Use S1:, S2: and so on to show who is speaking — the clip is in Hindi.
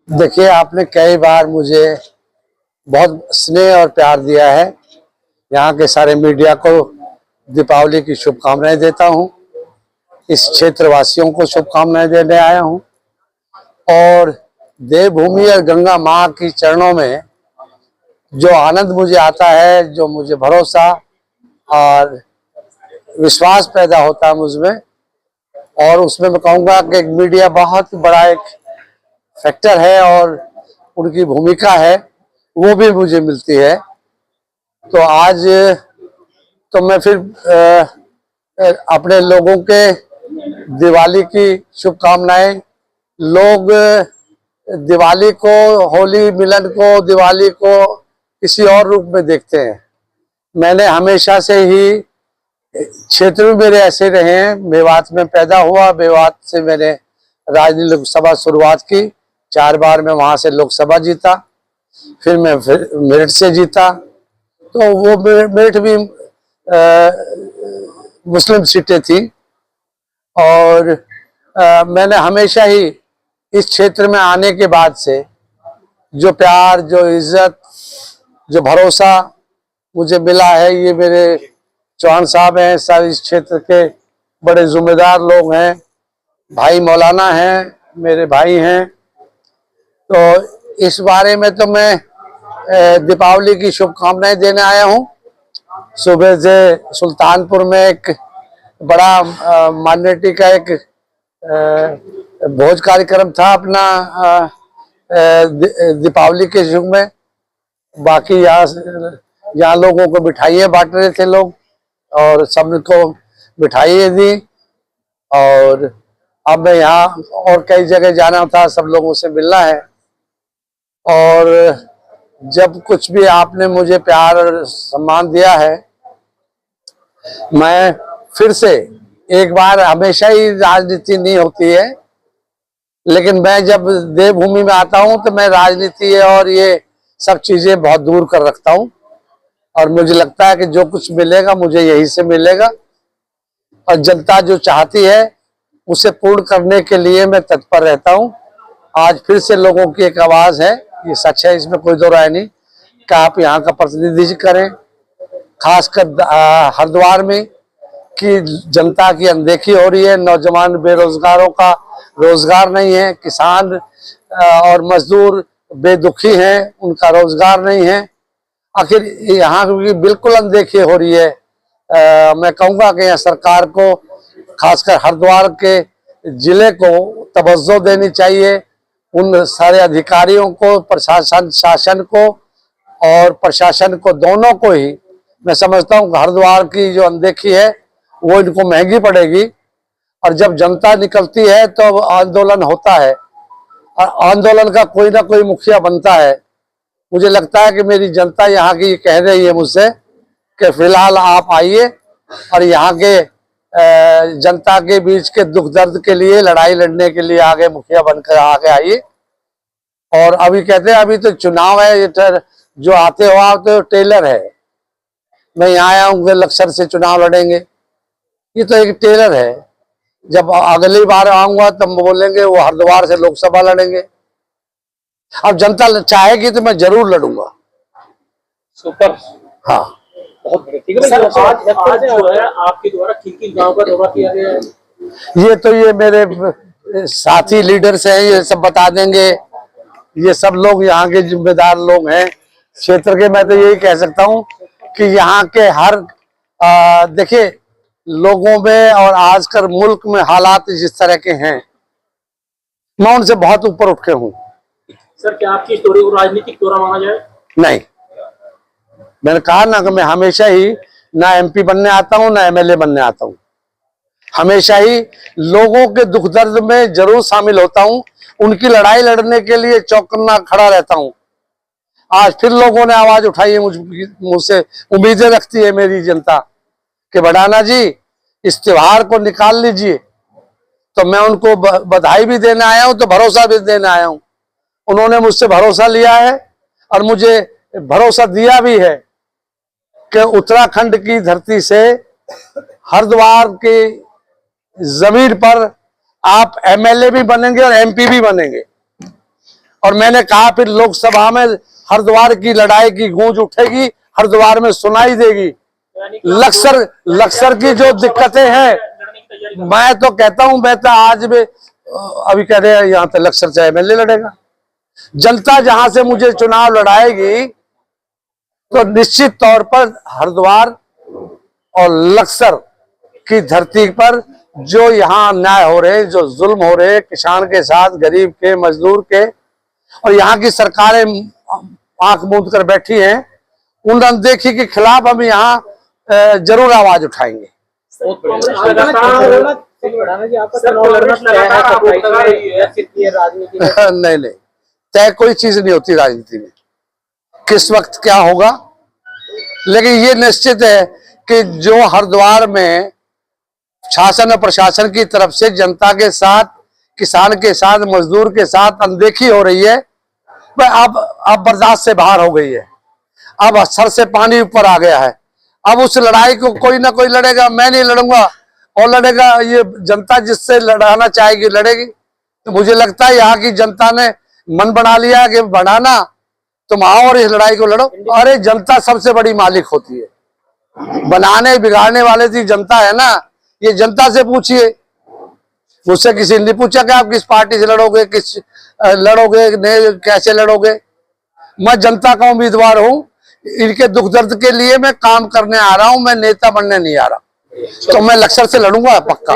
S1: देखिए, आपने कई बार मुझे बहुत स्नेह और प्यार दिया है। यहाँ के सारे मीडिया को दीपावली की शुभकामनाएं देता हूँ। इस क्षेत्र वासियों को शुभकामनाएं देने आया हूँ और देवभूमि और गंगा माँ की चरणों में जो आनंद मुझे आता है, जो मुझे भरोसा और विश्वास पैदा होता है मुझमें, और उसमें मैं कहूँगा कि मीडिया बहुत बड़ा एक फैक्टर है और उनकी भूमिका है, वो भी मुझे मिलती है। तो आज तो मैं फिर अपने लोगों के दिवाली की शुभकामनाएं। लोग दिवाली को, होली मिलन को, दिवाली को किसी और रूप में देखते हैं। मैंने हमेशा से ही, क्षेत्र में मेरे ऐसे रहे हैं, मेवात में पैदा हुआ, मेवात से मैंने राजनीतिक लोकसभा शुरुआत की। 4 बार मैं वहां से लोकसभा जीता, फिर मेरठ से जीता। तो वो मेरठ भी मुस्लिम सीटें थी और मैंने हमेशा ही इस क्षेत्र में आने के बाद से जो प्यार, जो इज्जत, जो भरोसा मुझे मिला है, ये मेरे चौहान साहब हैं, सब इस क्षेत्र के बड़े जिम्मेदार लोग हैं, भाई मौलाना हैं, मेरे भाई हैं। तो इस बारे में तो मैं दीपावली की शुभकामनाएं देने आया हूँ। सुबह से सुल्तानपुर में एक बड़ा मान्यटी का एक भोज कार्यक्रम था अपना दीपावली के युग में। बाकी यहाँ लोगों को मिठाइयाँ बांट रहे थे लोग और सबको मिठाइयाँ दी। और अब मैं यहाँ और कई जगह जाना था, सब लोगों से मिलना है। और जब कुछ भी आपने मुझे प्यार और सम्मान दिया है, मैं फिर से एक बार, हमेशा ही राजनीति नहीं होती है, लेकिन मैं जब देवभूमि में आता हूं तो मैं राजनीति और ये सब चीजें बहुत दूर कर रखता हूं। और मुझे लगता है कि जो कुछ मिलेगा मुझे यहीं से मिलेगा, और जनता जो चाहती है उसे पूर्ण करने के लिए मैं तत्पर रहता हूं। आज फिर से लोगों की एक आवाज है, ये सच है, इसमें कोई दो राय नहीं, कि आप यहाँ का प्रतिनिधित्व करें। खासकर हरिद्वार में कि जनता की अनदेखी हो रही है, नौजवान बेरोजगारों का रोजगार नहीं है, किसान और मजदूर बेदुखी हैं, उनका रोजगार नहीं है। आखिर यहाँ की बिल्कुल अनदेखी हो रही है। मैं कहूँगा कि यहाँ सरकार को, खासकर हरिद्वार के जिले को तवज्जो देनी चाहिए। उन सारे अधिकारियों को, प्रशासन, शासन को और प्रशासन को, दोनों को ही मैं समझता हूँ हरिद्वार की जो अनदेखी है वो इनको महंगी पड़ेगी। और जब जनता निकलती है तो आंदोलन होता है और आंदोलन का कोई ना कोई मुखिया बनता है। मुझे लगता है कि मेरी जनता यहाँ की कह रही है मुझसे कि फिलहाल आप आइए और यहाँ के जनता के बीच के दुख दर्द के लिए, लड़ाई लड़ने के लिए आगे मुखिया बनकर आगे आइए। और अभी कहते हैं अभी तो चुनाव है, ये जो आते हो आप तो टेलर है। मैं यहाँ आया हूँ, लक्सर से चुनाव लड़ेंगे, ये तो एक टेलर है। जब अगली बार आऊंगा तब बोलेंगे वो हरिद्वार से लोकसभा लड़ेंगे। अब जनता चाहेगी तो मैं जरूर लड़ूंगा।
S2: सुपर।
S1: हाँ,
S2: बहुत ठीक है। आज जो है आपके द्वारा किन-किन गांव का दौरा किया गया है?
S1: ये मेरे साथी लीडर्स हैं, ये सब बता देंगे। ये सब लोग यहाँ के जिम्मेदार लोग हैं क्षेत्र के। मैं तो यही कह सकता हूँ कि यहाँ के हर देखिए लोगों में और आजकल मुल्क में हालात जिस तरह के हैं, मैं उनसे बहुत ऊपर उठ के हूँ।
S2: सर, क्या आपकी स्टोरी को राजनीतिक दौरा माना जाए?
S1: नहीं, मैंने कहा ना कि मैं हमेशा ही ना एमपी बनने आता हूँ ना एमएलए बनने आता हूँ। हमेशा ही लोगों के दुख दर्द में जरूर शामिल होता हूँ, उनकी लड़ाई लड़ने के लिए चौकन्ना खड़ा रहता हूँ। आज फिर लोगों ने आवाज उठाई है, मुझसे उम्मीदें रखती है मेरी जनता कि भडाना जी इस त्योहार को निकाल लीजिए। तो मैं उनको बधाई भी देने आया हूं, तो भरोसा भी देने आया हूं। उन्होंने मुझसे भरोसा लिया है और मुझे भरोसा दिया भी है कि उत्तराखंड की धरती से, हरिद्वार की जमीन पर आप एमएलए भी बनेंगे और एमपी भी बनेंगे। और मैंने कहा फिर लोकसभा में हरिद्वार की लड़ाई की गूंज उठेगी, हरिद्वार में सुनाई देगी।
S2: यानी कि
S1: लक्सर की जो दिक्कतें हैं,
S2: लड़ने की तैयारी कर
S1: मैं तो कहता हूं, मैं तो आज भी अभी कह रहे हैं यहाँ पे लक्सर से एमएलए लड़ेगा। जनता जहां से मुझे चुनाव लड़ाएगी तो निश्चित तौर पर हरिद्वार और लक्सर की धरती पर जो यहाँ अन्याय हो रहे, जो जुल्म हो रहे किसान के साथ, गरीब के, मजदूर के, और यहाँ की सरकारें आंख मूंद कर बैठी हैं, उन अनदेखी के खिलाफ हम यहाँ जरूर आवाज उठाएंगे।
S2: बहुत बढ़िया। राजनीति
S1: नहीं नहीं, तय कोई चीज नहीं होती राजनीति में, किस वक्त क्या होगा। लेकिन ये निश्चित है कि जो हरिद्वार में शासन और प्रशासन की तरफ से जनता के साथ, किसान के साथ, मजदूर के साथ अनदेखी हो रही है, वह अब बर्दाश्त से बाहर हो गई है। अब सर से पानी ऊपर आ गया है। अब उस लड़ाई को कोई ना कोई लड़ेगा, मैं नहीं लड़ूंगा, और लड़ेगा ये जनता जिससे लड़ाना चाहेगी लड़ेगी। तो मुझे लगता है यहाँ की जनता ने मन बना लिया कि बढ़ाना, तुम आओ और इस लड़ाई को लड़ो। अरे जनता सबसे बड़ी मालिक होती है, बनाने बिगाड़ने वाले की जनता है ना। ये जनता से पूछिए, मुझसे किसी ने नहीं पूछा कि आप किस पार्टी से लड़ोगे, कैसे लड़ोगे। मैं जनता का उम्मीदवार हूं, इनके दुख दर्द के लिए मैं काम करने आ रहा हूं, मैं नेता बनने नहीं आ रहा। तो मैं लक्सर से लड़ूंगा पक्का।